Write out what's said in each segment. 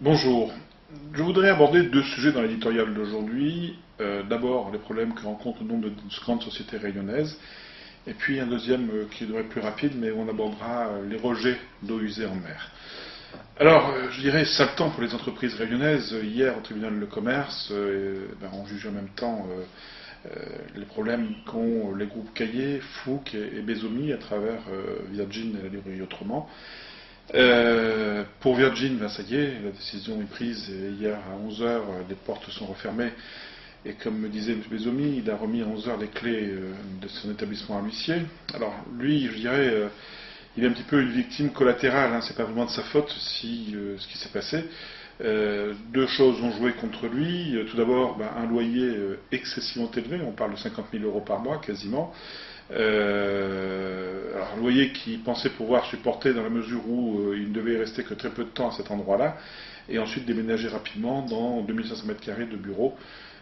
Bonjour. Je voudrais aborder deux sujets dans l'éditorial d'aujourd'hui. D'abord, les problèmes que rencontre nombre de grandes sociétés réunionnaises. Et puis un deuxième qui devrait être plus rapide, mais où on abordera les rejets d'eau usée en mer. Alors, je dirais, sale temps pour les entreprises réunionnaises. Hier, au tribunal de commerce, on jugeait en même temps les problèmes qu'ont les groupes Caillé, Fouque et Bezomi à travers Virgin et la librairie Autrement. Pour Virgin, ça y est, la décision est prise et hier à 11 heures, les portes sont refermées. Et comme me disait M. Bezomi, il a remis à 11 heures les clés de son établissement à l'huissier. Alors lui, je dirais, il est un petit peu une victime collatérale, hein, c'est pas vraiment de sa faute si ce qui s'est passé. Deux choses ont joué contre lui. Tout d'abord, un loyer excessivement élevé, on parle de 50 000 euros par mois quasiment. Alors un loyer qu'il pensait pouvoir supporter dans la mesure où il ne devait rester que très peu de temps à cet endroit-là, et ensuite déménager rapidement dans 2500 m² de bureaux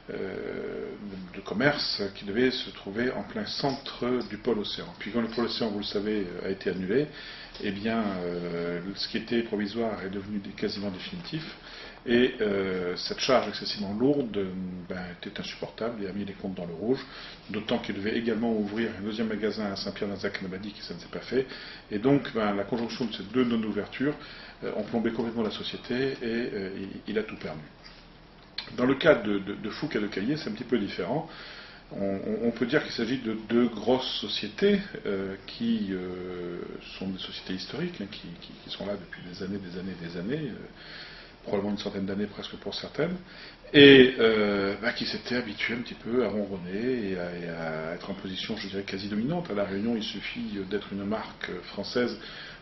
de commerce qui devait se trouver en plein centre du pôle Océan. Puis quand le pôle Océan, vous le savez, a été annulé, eh bien, ce qui était provisoire est devenu quasiment définitif. Et cette charge excessivement lourde était insupportable et a mis les comptes dans le rouge, d'autant qu'il devait également ouvrir un deuxième magasin à Saint-Pierre-d'Anzac-Namadi qui ça ne s'est pas fait. Et donc la conjonction de ces deux non-ouvertures ont plombé complètement la société et il a tout perdu. Dans le cas de Fouque et de Caillé, c'est un petit peu différent. On peut dire qu'il s'agit de deux grosses sociétés qui sont des sociétés historiques, hein, qui sont là depuis des années, probablement une centaine d'années presque pour certaines, et qui s'étaient habitués un petit peu à ronronner et à être en position, je dirais, quasi dominante. À La Réunion, il suffit d'être une marque française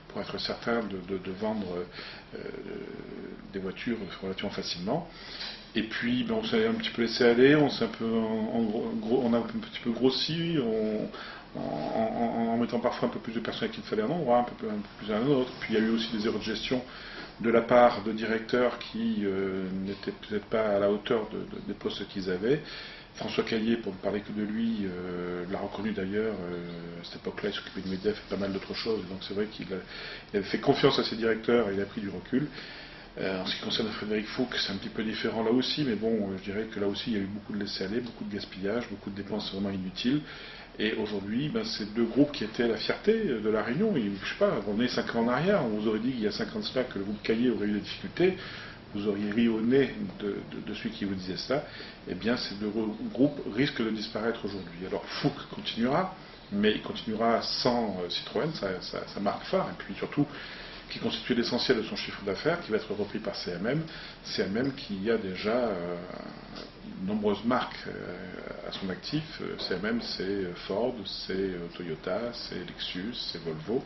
pour être certain de vendre des voitures relativement facilement. Et puis, on s'est un petit peu laissé aller, on s'est un peu, on a un petit peu grossi, en mettant parfois un peu plus de personnel qu'il fallait à un endroit, un peu plus à un autre. Puis il y a eu aussi des erreurs de gestion de la part de directeurs qui n'étaient peut-être pas à la hauteur des postes qu'ils avaient. François Caillé, pour ne parler que de lui, l'a reconnu d'ailleurs, à cette époque-là, il s'occupait du MEDEF et pas mal d'autres choses, donc c'est vrai qu'il avait fait confiance à ses directeurs et il a pris du recul. En ce qui concerne Frédéric Fouque, c'est un petit peu différent là aussi, mais bon, je dirais que là aussi, il y a eu beaucoup de laisser-aller, beaucoup de gaspillage, beaucoup de dépenses vraiment inutiles. Et aujourd'hui, c'est deux groupes qui étaient la fierté de La Réunion. Et, je sais pas, on est 5 ans en arrière, on vous aurait dit qu'il y a 5 ans de cela que le groupe Caillé aurait eu des difficultés, vous auriez ri au nez de celui qui vous disait ça. Eh bien, ces deux groupes risquent de disparaître aujourd'hui. Alors, Fouque continuera, mais il continuera sans Citroën, sa marque phare, et puis surtout, qui constitue l'essentiel de son chiffre d'affaires, qui va être repris par CMM. CMM qui a déjà de nombreuses marques à son actif. CMM, c'est Ford, c'est Toyota, c'est Lexus, c'est Volvo.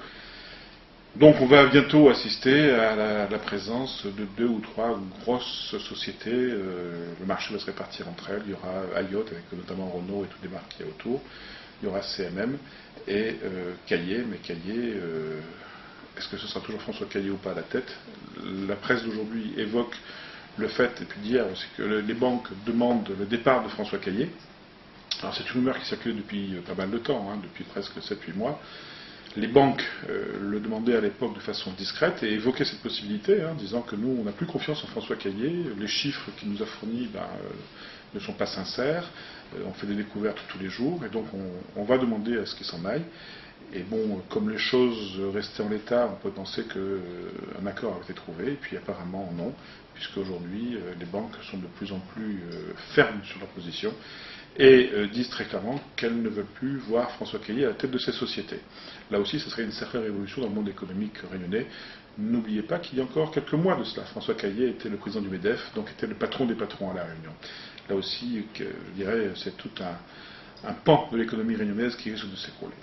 Donc on va bientôt assister à la présence de 2 ou 3 grosses sociétés. Le marché va se répartir entre elles. Il y aura Ayotte, avec notamment Renault et toutes les marques qu'il y a autour. Il y aura CMM et Caillé, mais Caillé... est-ce que ce sera toujours François Caillé ou pas à la tête? La presse d'aujourd'hui évoque le fait, et puis d'hier, c'est que les banques demandent le départ de François Caillé. Alors c'est une rumeur qui circule depuis pas mal de temps, hein, depuis presque 7-8 mois. Les banques le demandaient à l'époque de façon discrète et évoquaient cette possibilité, hein, disant que nous, on n'a plus confiance en François Caillé, les chiffres qu'il nous a fournis ne sont pas sincères, on fait des découvertes tous les jours, et donc on va demander à ce qu'il s'en aille. Et bon, comme les choses restaient en l'état, on peut penser qu'un accord avait été trouvé, et puis apparemment non, puisque aujourd'hui les banques sont de plus en plus fermes sur leur position et disent très clairement qu'elles ne veulent plus voir François Caillé à la tête de ces sociétés. Là aussi, ce serait une certaine révolution dans le monde économique réunionnais. N'oubliez pas qu'il y a encore quelques mois de cela, François Caillé était le président du MEDEF, donc était le patron des patrons à La Réunion. Là aussi, je dirais, c'est tout un pan de l'économie réunionnaise qui risque de s'écrouler.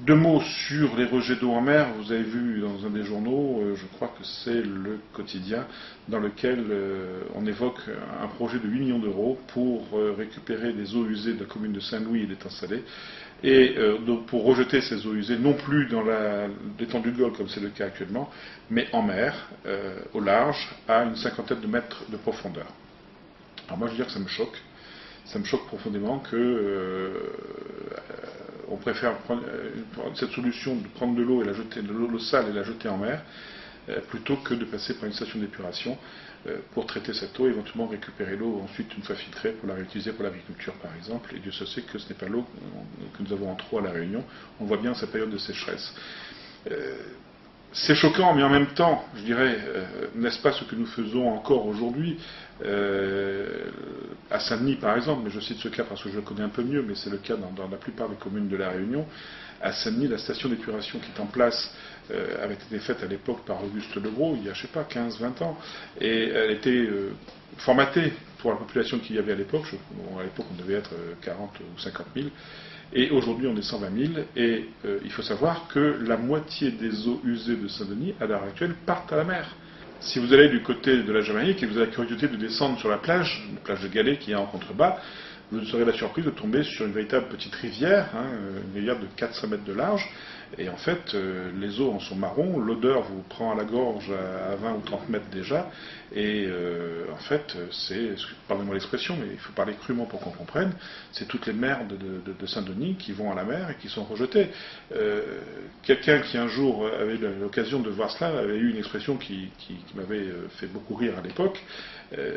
Deux mots sur les rejets d'eau en mer. Vous avez vu dans un des journaux, je crois que c'est le Quotidien, dans lequel on évoque un projet de 8 millions d'euros pour récupérer des eaux usées de la commune de Saint-Louis et d'Étang-Salé, et pour rejeter ces eaux usées, non plus dans l'étendue de Gaulle, comme c'est le cas actuellement, mais en mer, au large, à une 50aine de mètres de profondeur. Alors moi je veux dire que ça me choque. Ça me choque profondément que on préfère prendre cette solution de prendre de l'eau et la jeter, de l'eau sale et la jeter en mer, plutôt que de passer par une station d'épuration pour traiter cette eau, éventuellement récupérer l'eau ensuite une fois filtrée pour la réutiliser pour l'agriculture par exemple. Et Dieu se sait que ce n'est pas l'eau que nous avons en trop à La Réunion. On voit bien cette période de sécheresse. C'est choquant, mais en même temps, je dirais, n'est-ce pas ce que nous faisons encore aujourd'hui à Saint-Denis par exemple, mais je cite ce cas parce que je le connais un peu mieux, mais c'est le cas dans la plupart des communes de La Réunion. À Saint-Denis, la station d'épuration qui est en place avait été faite à l'époque par Auguste Legros, il y a, je sais pas, 15-20 ans, et elle était formatée pour la population qu'il y avait à l'époque. À l'époque, on devait être 40 ou 50 000. Et aujourd'hui, on est 120 000. Et il faut savoir que la moitié des eaux usées de Saint-Denis, à l'heure actuelle, partent à la mer. Si vous allez du côté de la Jamaïque et vous avez la curiosité de descendre sur la plage de Galets qui est en contrebas, vous aurez la surprise de tomber sur une véritable petite rivière, une rivière de 400 mètres de large. Et en fait, les eaux en sont marrons, l'odeur vous prend à la gorge à 20 ou 30 mètres déjà. Et en fait, c'est, pardonnez-moi l'expression, mais il faut parler crûment pour qu'on comprenne, c'est toutes les merdes de Saint-Denis qui vont à la mer et qui sont rejetées. Quelqu'un qui un jour avait l'occasion de voir cela avait eu une expression qui m'avait fait beaucoup rire à l'époque.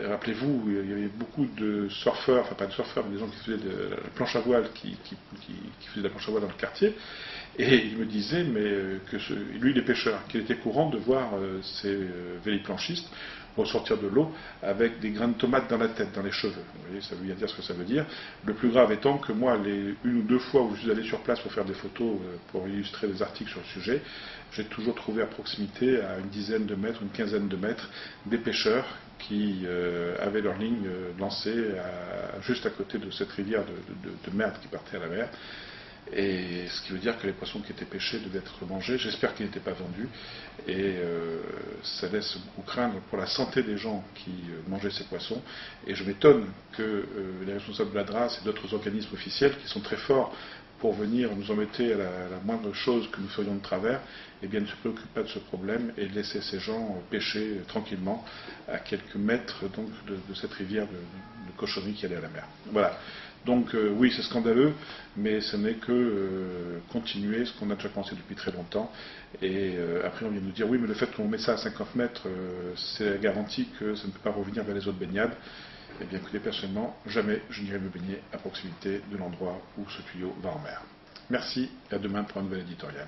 Rappelez-vous, il y avait beaucoup de surfeurs, enfin pas de surfeurs, mais des gens qui faisaient de la planche à voile, qui faisaient de la planche à voile dans le quartier. Et il me disait, mais que lui, il est pêcheur, qu'il était courant de voir ces véliplanchistes ressortir de l'eau avec des grains de tomates dans la tête, dans les cheveux. Vous voyez, ça veut bien dire ce que ça veut dire. Le plus grave étant que moi, les une ou deux fois où je suis allé sur place pour faire des photos, pour illustrer des articles sur le sujet, j'ai toujours trouvé à proximité, à une dizaine de mètres, une quinzaine de mètres, des pêcheurs qui avaient leur ligne lancée juste à côté de cette rivière de merde qui partait à la mer. Et ce qui veut dire que les poissons qui étaient pêchés devaient être mangés. J'espère qu'ils n'étaient pas vendus. Et ça laisse beaucoup craindre pour la santé des gens qui mangeaient ces poissons. Et je m'étonne que les responsables de la DRAS et d'autres organismes officiels, qui sont très forts pour venir nous embêter à la moindre chose que nous ferions de travers, eh bien ne se préoccupent pas de ce problème et de laisser ces gens pêcher tranquillement à quelques mètres donc, de cette rivière de cochonnerie qui allait à la mer. Voilà. Donc oui, c'est scandaleux, mais ce n'est que continuer ce qu'on a déjà pensé depuis très longtemps. Et après, on vient nous dire, oui, mais le fait qu'on met ça à 50 mètres, c'est la garantie que ça ne peut pas revenir vers les eaux de baignade. Eh bien, écoutez, personnellement, jamais je n'irai me baigner à proximité de l'endroit où ce tuyau va en mer. Merci, et à demain pour un nouvel éditorial.